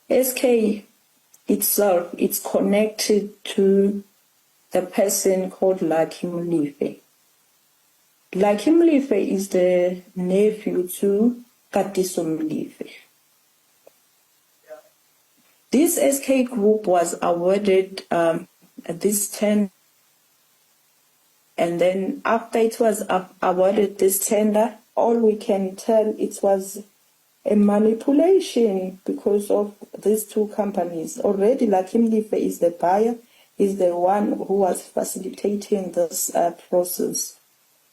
SK itself is connected to the person called Molefe. Molefe is the nephew to Molefe. This SK group was awarded this tender, and then after it was awarded this tender, all we can tell it was a manipulation because of these two companies. Already Molefe is the buyer, is the one who was facilitating this process.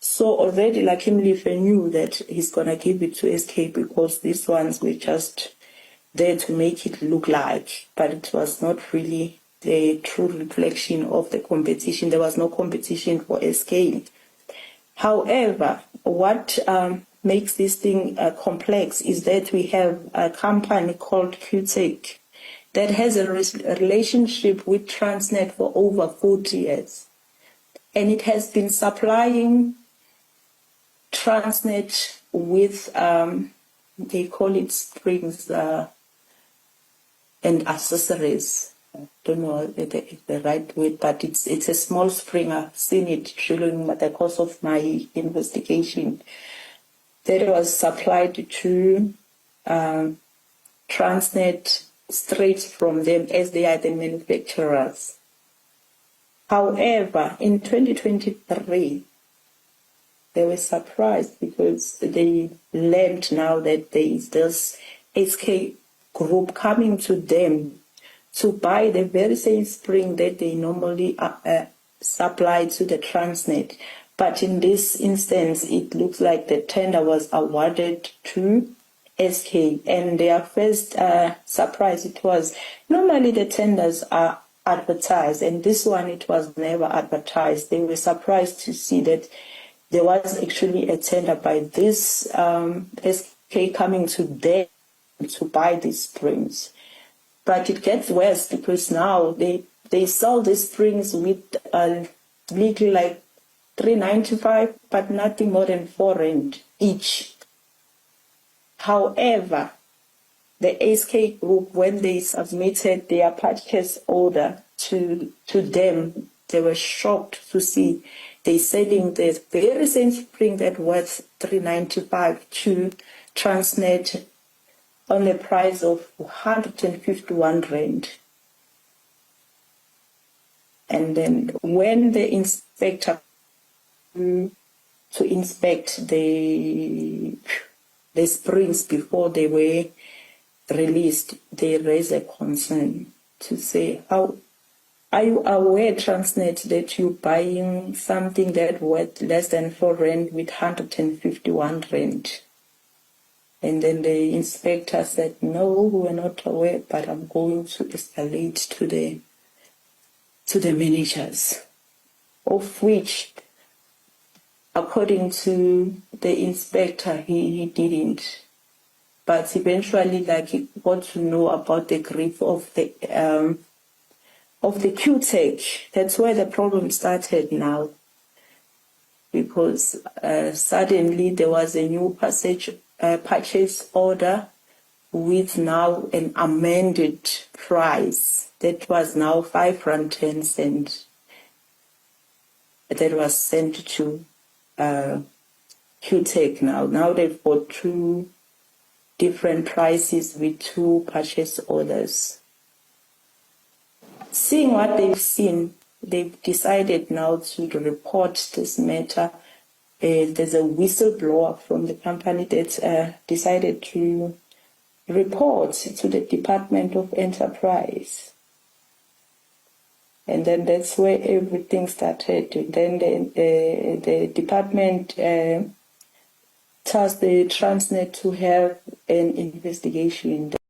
So already Molefe knew that he's going to give it to SK because these ones were just there to make it look like, but it was not really the true reflection of the competition. There was no competition for SK. However, what makes this thing complex is that we have a company called QTech that has a relationship with Transnet for over 40 years. And it has been supplying Transnet with, they call it springs and accessories. I don't know the right word, but it's a small spring. I've seen it during the course of my investigation. That was supplied to Transnet straight from them as they are the manufacturers. However, in 2023, they were surprised because they learned now that there is this SK group coming to them to buy the very same spring that they normally supply to the Transnet. But in this instance, it looks like the tender was awarded to SK. And their first surprise, it was, normally the tenders are advertised, and this one, it was never advertised. They were surprised to see that there was actually a tender by this SK coming to them to buy these springs. But it gets worse because now they sell these springs with little like 3.95, but nothing more than 4 rand each. However, the SK group, when they submitted their purchase order to them, they were shocked to see they selling the very same spring that was 3.95 to Transnet on the price of 151 rand. And then when the inspector to inspect the springs before they were released, they raised a concern to say, how are you aware, Transnet, that you're buying something that worth less than 4 rand with 151 rand? And then the inspector said, no, we're not aware, but I'm going to escalate to the managers, of which, according to the inspector, he didn't. But eventually, he got to know about the grief of the QTech. That's where the problem started now, because suddenly there was a new purchase order with now an amended price that was now 5.10 rand that was sent to QTech now. Now they've got 2 different prices with 2 purchase orders. Seeing what they've seen, they've decided now to report this matter. There's a whistleblower from the company that decided to report to the Department of Enterprise. And then that's where everything started. Then the department tasked the Transnet to have an investigation.